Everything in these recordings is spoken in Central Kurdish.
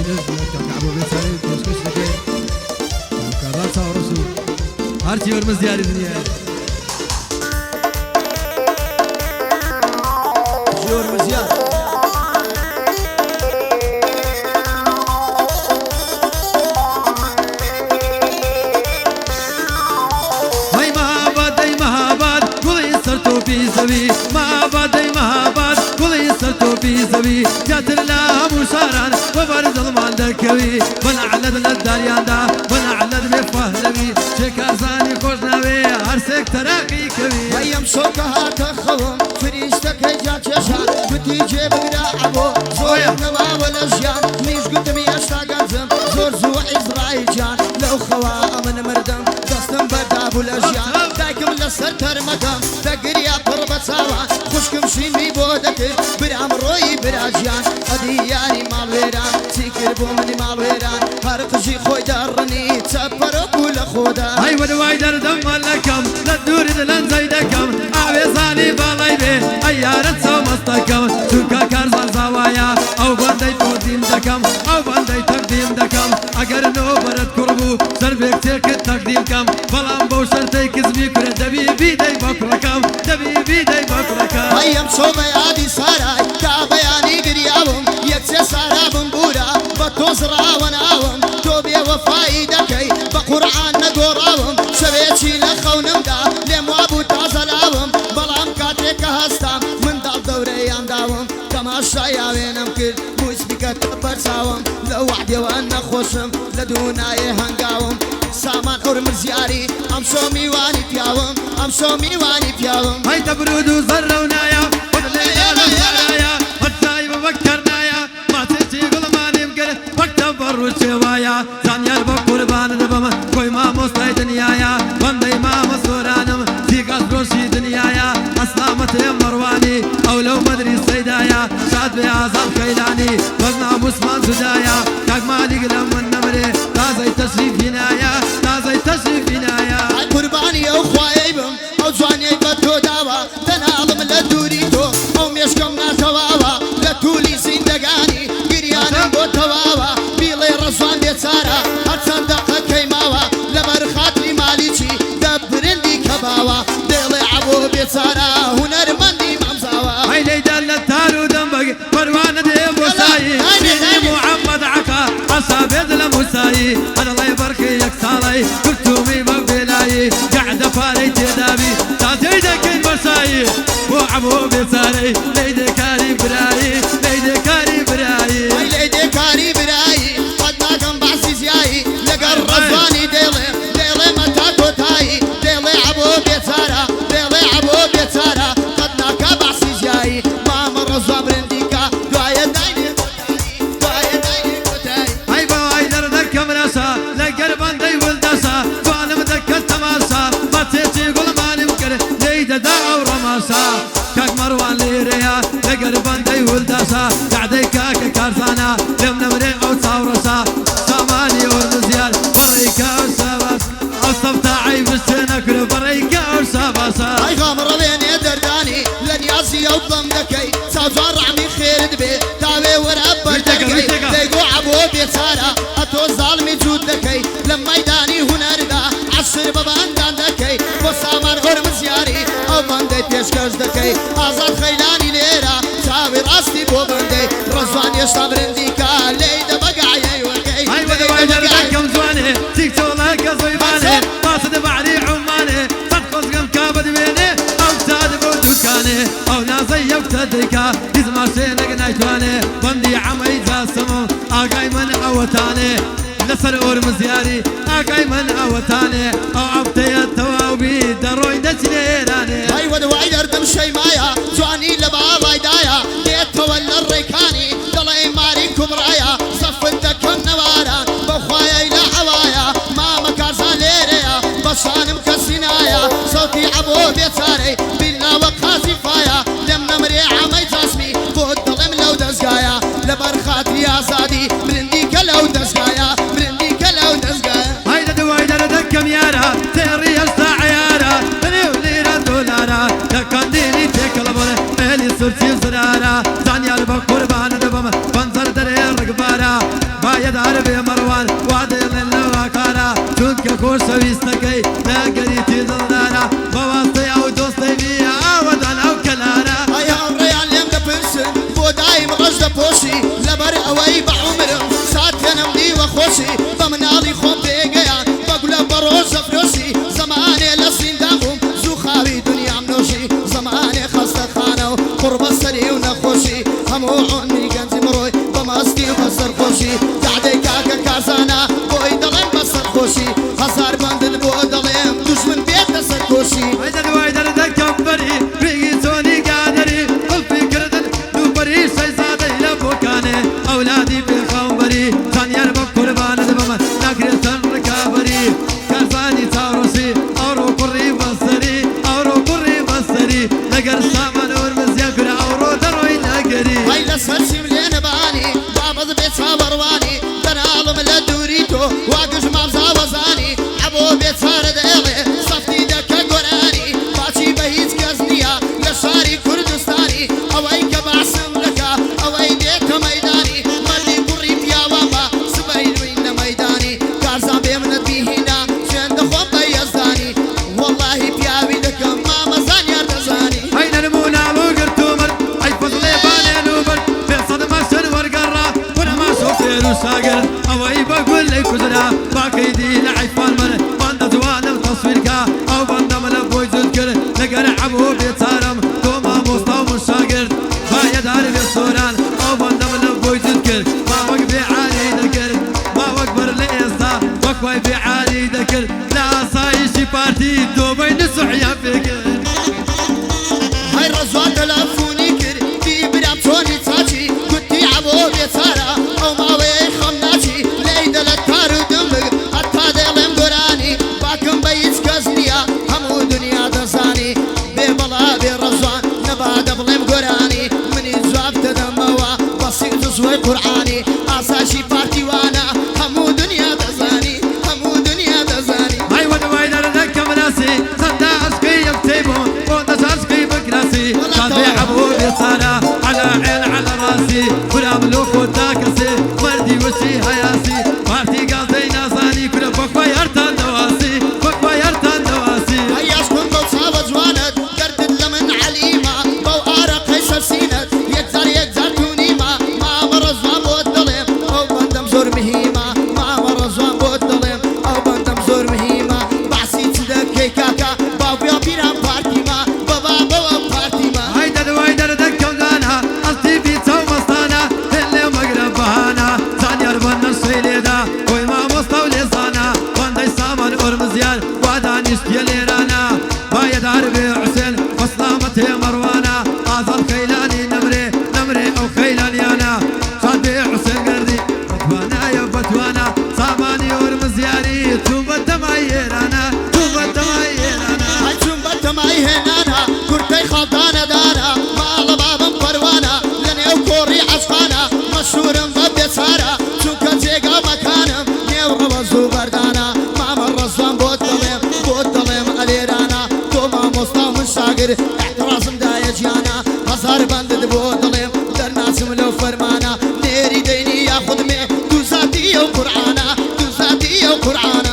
كعبو بيساري بيسكش لكي كابات صورسو هارتي ورمز دياري دنيا جور مزيان هاي مهاباد قولي سرتو في زوي مهاباد قولي سرتو في زوي جاتر لا مشاران وبرد المالكوي وانا علد الداريان دا وانا علد بفهلوي شكر زاني خوشناوي هرسك تراقي كوي هيم شوكها تخوم فريشتك هجا تشان بتيجي بقرعبو زور نوا والاشيان ليش قلت ميشتا قنزم زور زو إسرائيل جان لو خوا من مردم دستم بداب والاشيان دايكم لسر ترمكم تقريا قربة سوا خوشكم شيني بودك برام روي براجيان ادياني مال ويران تيكر بو مني مال ويران هرقجي خوي درني تسبر كل خودا هاي ودواي دردم لكم لا تدور لن زيدكم عويزاني بالاي بي ايارت سو مستكم شوكا كارزان زوايا او بندي تقديم دكم او بندي تقديم دكم اگر نو برد كربو سربك تيك تقديم كم بلان بو شرطي كزمي كره دبي بيدي بكركم دبي بيدي بكركم هيم شو بيادي ساراي كابياني قريابهم يكسي سارابم بورا بتوزرا وناوم توبي وفاي دكي بقرآن نقوراوم شبيتشي لخونم دا لموابو تازلاوم بلام كاتريك هستام من دال دوريان داوم كما الشاياوينم كل موش بكت برساوم لو وحدي وانا خوشم لدوناي هنقاوم سامان أورم زياري أم شو ميواني بياوم أم شو ميواني بياوم هاي تبرودو زرونايا ودليانا زرايا هتاي بفكرنايا ما تجي قل ما نمكر وقت برو شوايا زانيار بقربان نبما كوي ما مستعي دنيايا بندي ما مسورانم في قصروشي دنيايا أسلامة مرواني أو لو مدري سيدايا شاد بيعزال خيلاني وزنا مسمان زدايا كاك مالي قلم من نمري تازي تشريف هنايا تازي تشريف هنايا قرباني أو خوايبم أو جواني بطو داوا تناظم لدوريتو أو ميشكم ناتواوا لتولي زندقاني قريانا بوتواوا بيلي رزوان بيتسارا هتصندق كيماوا لبرخات لي ماليشي دبرندي كباوا ديلي عبو بيتسارا هنرمندي ممزاوا هاي ليدا للتارو دنبق مروان دي موساي دي محمد عكا عصابيد لموساي انا الله يبارك يكسالي كلتومي مقبلاي قاعدة فاري تدابي تاتي دكين برساي وعبو بيساري ليدي كاري براي ليدي كاري براي هاي ليدي كاري براي قدنا كم بعسي زياي لقر رزواني ديلي متاكو تاي ديلي عبو بيتسارا ديلي عبو بيتسارا قدنا كبعسي زياي ماما رزوان برنديكا دعايا دايني كوتاي هاي باي دردك مراسا لقربان دي ولداسا فانا مدك تماسا ما تيجي قول ما نمكر ليدا داو رماسا كاك مروان ليريا لقربان دي ولداسا قعدي كاك كارثانا لم نمري او تصورسا ساماني ورمزيال بريكا وساباس اصفتا عيب السنكر بريكا وساباسا هاي غامر بين يدرداني لن ياسي وضم دكي سازوار عمي خير دبي تابي ورابر دكي ديقو عبو بيتسارا اتو ظالمي جود دكي لما يداني هنردا عشر بابان دان دكي وسامر غرم زياري او بندي بيشكش دكي ازاد خيلاني ليرا تابي راستي بو بندي رزوان يشتا برنديكا ليدا بقعي وكي هاي ودواي دردكم زواني تيك تولك صيباني قاصد بعدي عماني صدقوز قم كابد بيني او تاد بودوكاني او نازي يبتدكا يزما سينك نايتواني بندي عمي جاسمو اقاي من اوتاني لسر اورم زياري اقاي من اوتاني او عبتي التواوبي دروي دجليراني هاي ودواي دردم شي مايا جواني لباباي دايا ديت ولا الريكاني دلي ماريكم رايا صف الدكم نوارا بخوايا الى حوايا ماما كارزا ليريا بصان مكسينايا صوتي عبو بيتساري بينا وقاسي فايا لم نمري عمي جاسمي فوت ظلم لو دزقايا لبرخاتي يا صادي برنديك لو دزقايا برنديك لو دزقايا هاي دواي دردكم يارا تيري الساعة يارا ليرا دولارا لكن ديني تكلمون مهلي صرتي زرارا زانيار بقربان دبم بنظر دري رقبارا بايا خوشی بمنالی خوب بگیان بگل بروز فروشی زمانه لسین داغم زو خاوی دنیا منوشی زمانه خسته خانه و قرب سری و نخوشی همو عمری گنج مروی بمستی و بسر خوشی دعده کاکا کارزانه بوی دلم بسر خوشی هزار بندل بو دلم دشمن بیت سر خوشی وایدر دکبری بگی تونی قادری قلبی کردن دوبری شیزاده لبوکانه اولادی بخوبری زانیار با قربان دبم نکرتن رکابری کارزانی تاروسی اورو قری بسری اورو قری بسری نگر سامان ورمز یکر اورو دروی نگری های لسر شملین بانی بابز بیت سابروانی بنالم لدوریتو واقش مابزا وزانی ابو بیت سارد ایغی صفتی دکا گرانی باچی به هیچ کس نیا لشاری کردستانی اوی کباسم لکا اوی دیت میدانی مردی قری پیاوا با سبهی روین میدانی کارزان بیمنت بیهینا شند خوب بیزدانی والله پیاوی دکم ماما زانیار دزانی هاي نرمونا وقرتومر هاي فضلي باني نوبر في صدمة شن ورقرة وانا ما شوفير وشاقر اوي بقول لي كزنا باقي دي لعيفان من بند زوان التصويركا او بند ملبوي زدكر نقر عبو بيتارم دوما مصطو مشاقر بايا داري بالصوران او بند ملبوي زدكر ما وقبي عالي ذكر ما وقبر ليسا وقوي بعالي ذكر لا صايشي بارتي دوبي نسح يا فكر های رزوان تلفونی کرد بی برام چونی تاچی کتی عبو بیتارا او ماوی خم ناچی لی دلت کارو دنبگ حتی دلم گرانی باکم بیت کس نیا همو دنیا دزانی بی بلا بی رزوان نباد بلم گرانی منی زواب تدموا بسیط زوی قرآنی آساشی پارتی وانا همو دنیا دزانی همو دنیا دزانی هاي ودوايدر ذكم ناسي صدى عشقي يكتبون ودش عشقي بكراسي صدى عبود يصارى على عين على راسي ولا ملوك وداكسي مردي وشي هياسي بارتي قاضي ناساني كل بقوى يرتان دواسي بقوى يرتان دواسي هياش كنت صعبة جوانت دردت لمن عليمة بو آرق هيسر سينت يكزر تونيمة ما مرزوان بود دلم او بندم زور مهيمة ما مرزوان بود دلم او بندم زور مهيمة بعسي تدكي كاكا باويا بيرام بارتي ما بابا بارتي ما هاي دوايدر ذكم دانا أصدي في تو مستانا اللي مقرب بهانا زانيار بنا الشيليدا وي ما مستولي صانا واندي سامان ورمزيان وادانيش يليرانا بايا داربي عسل وسلامتي مروانة آزال خيلاني نمري أو خيلاني أنا صادي عسل قردي بتوانا يا بتوانا ساماني ورمزياني توبة معيرانا هاي چون بتماي هنانا كرتي خلطانة دانا ما لبابم قروانا لني او كوري عصفانا مشهورم ببيسارا چون كتيقا مكانم نيو روزو بردانا ما مرزوان بود دلم عليرانا تو ما مصطا من شاقر احتراسم دايا جيانا هزار بند بود دلم در ناسم لو فرمانا نيري ديني ياخد مي دو ذاتي وقرآنا دو ذاتي وقرآنا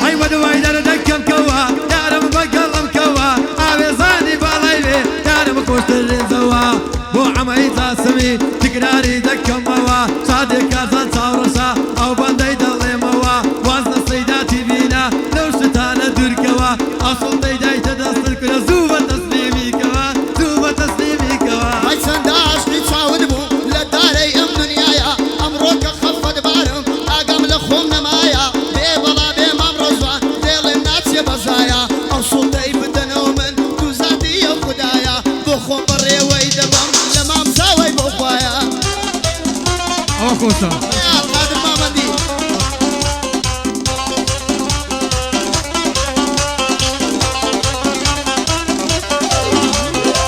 هاي ودوايدر ذكم كوا دارم بقلم كوا عاوزاني بالايبي دارم كوشتر زوا بو عمي تاسمي تقراري ذكم موا صادق كازان تاورسا او بندي دلي موا وزن صيداتي بينا لو شتانا دور كوا اصل ديداي تدستر كلا زوبة تسليمي كوا زوبة تسليمي كوا هاي سنداش نتشاود بو لداري ام دنيايا امروك خفض بارم اقام لخوم نمايا بيبلا بيمام رزوان ديل الناس يبزايا اصول داي بدنو من دوزاتي يا خدايا بخوم بري ويدبم لمام زاوي بخوايا او كوسا يا قادر مامدي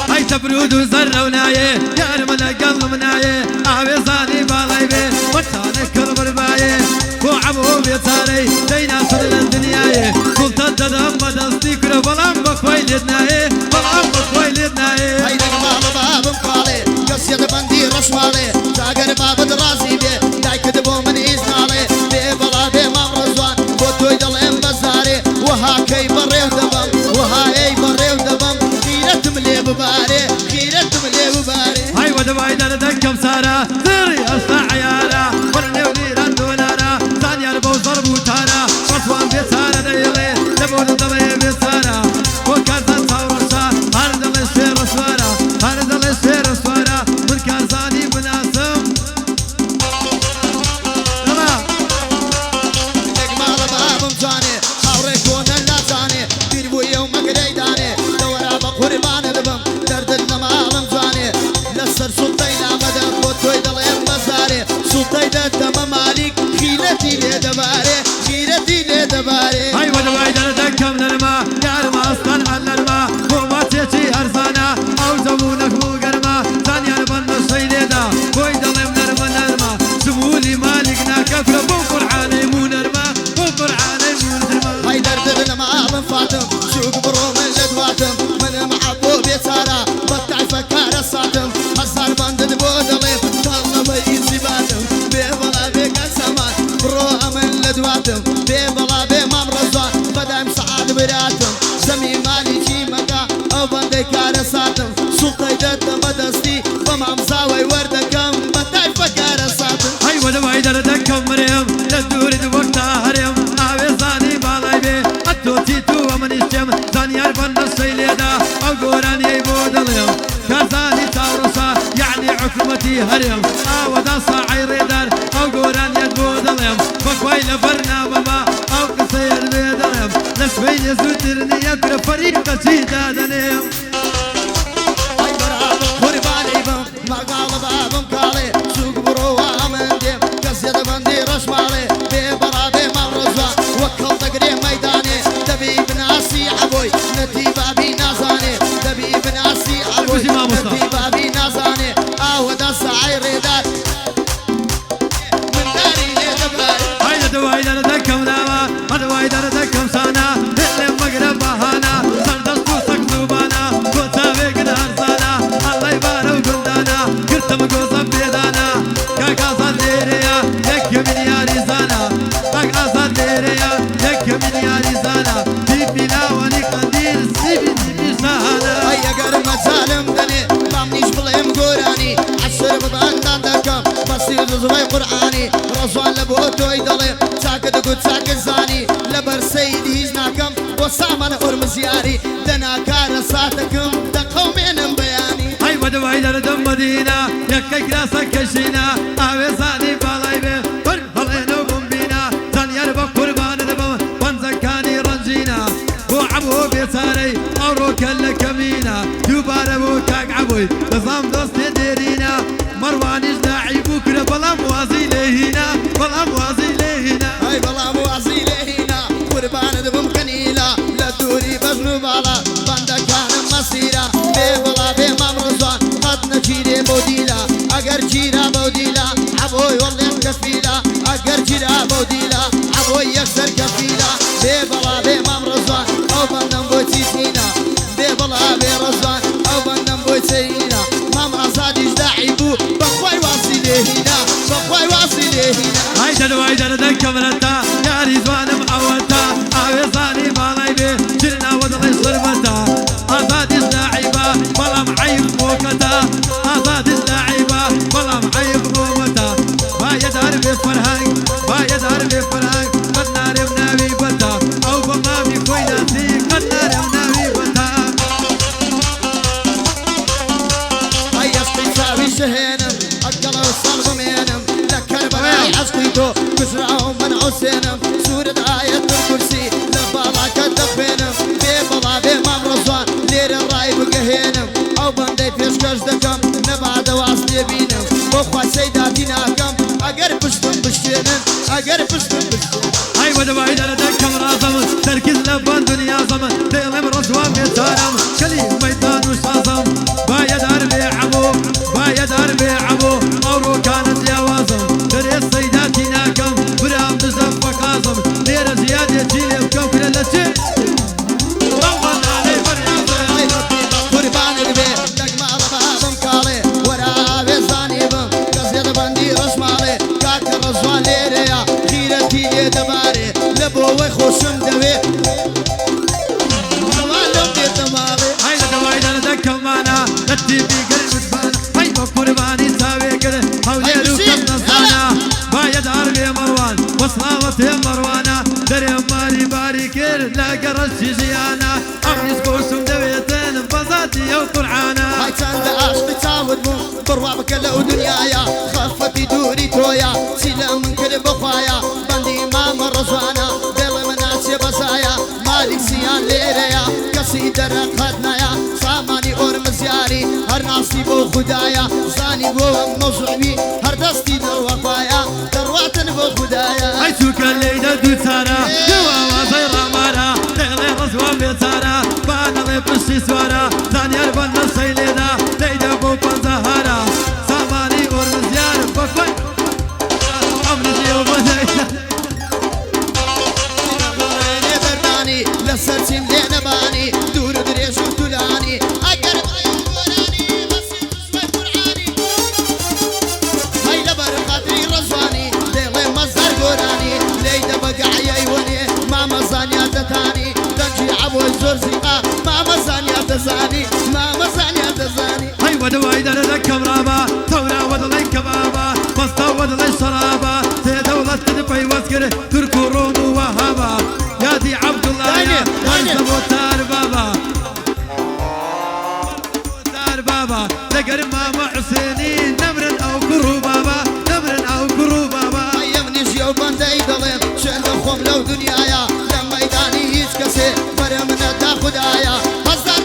هاي تبرود وزر ونايه يا من قلب منايه عاوزاني بالايبي وطاني كل بربايه بو عبو بيتاري دينا سر الدنيايه قلت الدم بدستي كل بلام بخويلتنايه بلام بخويلتنايه هاي نقمام بابم قالي قصيد بندي رشوالي شاقر باب دراسي بي داي كدبو من إذن علي بي بلا بي مام رزوان بوتوي دل بسارة زري أصنع عيارة ورني وليرا دولارة زانيار بوزر بوتارة رسوان بسارة ديلي لبون دمي بسارة وكازان صورشا هارد الاشير اسوارة هارد الاشير اسوارة من كازاني بناسم نجمال بابم جاني حوري كون اللازاني بيربو يوم قريداني دورا بقربان البم درد النمالم جاني لسر سلطي لامدن بوتوي دلين مزاري سلطي دم مالك خيلتي لدباري خيلتي لدباري هاي ودواي دردكم نرما يارما أصلا على الماء وما تيجي أرزانا أو زمونك مو قرما ثانيا بن الصيليدا بوي دلم نرما سمولي مالكنا كفر بو قرعاني مو نرما بو قرعاني مو نرما هاي درد النمالم فاتم شوق برو من لدواتم من معبو بيسارة بطع فكار الصاتم هزار بندد بودلي طالنا بيزي باتم بيبلا بيك السمان برو من لدواتم بيبلا بيمام رزوان بدايم سعاد براتم زمي مالي شي مكا او بندي كار ساتم سلطي دد مدستي بمام زاوي وردكم بطع فكار الصاتم هاي ودواي دردكم مريم لدورد وقتها هريم آوي زاني بالاي بي أتو تيتو ومن الشم ثانيا بن الصيليدا أو قراني بودليم كازاني تاورسا يعني عكمتي هريم آودا صاعي ريدار أو قراني بودليم فكوي لبرنا بابا أو قصير بيدليم نسبين يزودرني يكر فريقة جيدادنيم هاي برابم قرباني بم ما قال بابم كالي سوق برو وامن ديم كسيد بندي رشمالي ببرابي مرزوان وكل تقريب ميداني دبي بناسي عبوي نتي بابي نازاني دبي بناسي عبوي نتي بابي نازاني آودا سعي ريدات من داري لدباري هاي دواي دردكم ناما دواي دردكم سانا اللي مقرب بهانا سردستو سكتوبانا وتابي قدر زانا الله يبارك وقندانا قلت مقوزا بيدانا كاكازا ديريا يك من ياري زانا كاكازا ديريا يك من ياري زانا تيبينا وني قندير سيبي سهانا هيا قرب سالم دني مامنيش بلهم قراني عشر بضان دكم بصير زوي قرآني رزوان لبوتو يدلي ساكت قد ساكت زاني لبر سيدي هزناكم وسامن أرمزياري دنا كار ساتكم دقومين بياني هاي ودواي دردم مدينة يكك راسك كشينا آوي زاني بالاي بي بر هلينو بمبينا زانيار بقربان دبم وانزكاني رنجينا بو عبو بيساري أورو كل كمينا دوبار بو كاك عبوي نظام دوست ديرينا مروانيش داعي بكرة بلا موازي لهنا بلا موازي لهنا هاي بلا موازي لهنا قربان دبم كنيلا لدوري بزنو بالا باندا كان مسيرا بلا بمام رزوان قد نجيري بوديلا اگر جيرا بوديلا عبوي والله كفيلا اگر جيرا بوديلا عبوي يكسر كفيلا بلا بمام رزوان او بندم بوتي سينا بلا برزوان او بندم بوتي سينا مام ازاديش داعيبو بخواي واصي لهنا بخواي واصي لهنا هاي دواي دردكم رتا يا ريزوان معوتا آوي زاني بالاي بي جرنا ودلي صربتا أزادي اللاعبة بلا معيب موكتا أزادي اللاعبة بلا معيب مومتا بايد هربي فرهنگ بايد هربي فرهنگ قد نارم ناوي بتا أو بمامي كويناتي قد نارم ناوي بتا هيا استيساوي شهينم أقل وصل منم لكربلاء عسقيتو كسرعهم من عسينم سورة آية الكرسي لبالا كدفينم بيبلا بمام رزوان لير الراي بقهينم أو بندي فيش كردكم نبعد واصلي بينم بخوا سيداتي ناكم أقر بشتم بشتينم أقر بشتم بشتينم هاي ودواي دردكم رازم تركز لبان دنيا زمن تغلب رزوان بيتارم كليم ميدان وشازم بايد هربي عبو بايد هربي عبو أورو كانت يا وازم دري الصيداتي ناكم برام تزف وقازم ليرة زيادة جيلي وكم كل اللتي طوال علي فريازم قربان البيت دقم على بابم كالي ورا بيزاني بم قصيد بندي رشمالي كاك الرزوان ليريا خيرتي لي دماري لبوي خوشم دوي معلم دي دماري هاي دواي دردكم معنا نتي في قلب دبانا هاي قرباني ساوي كده لا قرش جيانا أم يسقوسم دويتن بزاتي أو قرعانا هاي تاند عاشق تعود بو بروابك لو دنيايا خفتي دوري تويا سيلا من كل بخوايا بندي ما مرزوانا دل مناسي بسايا مالك سيان ليريا كسي درق خدنايا ساماني اور مزياري هر ناسي بو خدايا زاني بو موضوعي هر دستي در وفايا درواتن بو خدايا هاي سوك الليلة دوتارا جوا وزي رامارا ليلة غزوان بيتارا بانا لي بشي سوارا زانيار بنا سيليدا ليلة بو بنزهارا ساماني اور مزيار بفاي أمني جيو بزيدا لسرتم لينا باني دور دريش وتلاني أقرب وراني بس يخشوي قرعاني هاي لبر خاطري رزواني ليلي مصدر قراني ليدا بقع يوني ما مزاني أتتاني دجي عبو الزرزيقة ما مزاني أتزاني ما مزاني أتزاني هاي ودواي دردك كبرابا تورا ودلي كبابا بسطا ودلي شرابا تي دولة تدبي واسكر تركو رومو وهابا يا دي عبد الله يا هرزبو تار بابا تار بابا لقر ماما حسيني نمر او كرو بابا نمر او كرو بابا أيامني جيو بندي دلم شند خوم لو دنيايا لما يداني هيج كسي فرمنا دا خدايا هزار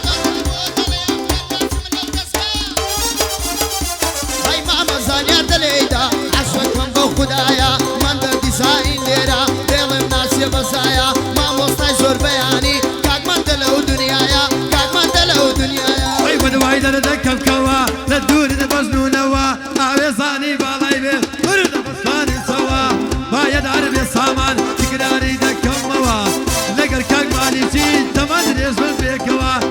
هاي ماما زانيا دليدا عشوك من بو خدايا من در ديزاين ليرا دلم ناسي بزايا زور بياني كاك من دلو دنيايا كاك من دلو دنيايا هاي ودواي دردك كبكوا لدور بزنو نوا عويصاني بالاي بي ورد بساني سوا ما يدار بسامان تقداري دكم موا لقر كاك مالي جي تمن ريزم بيكوا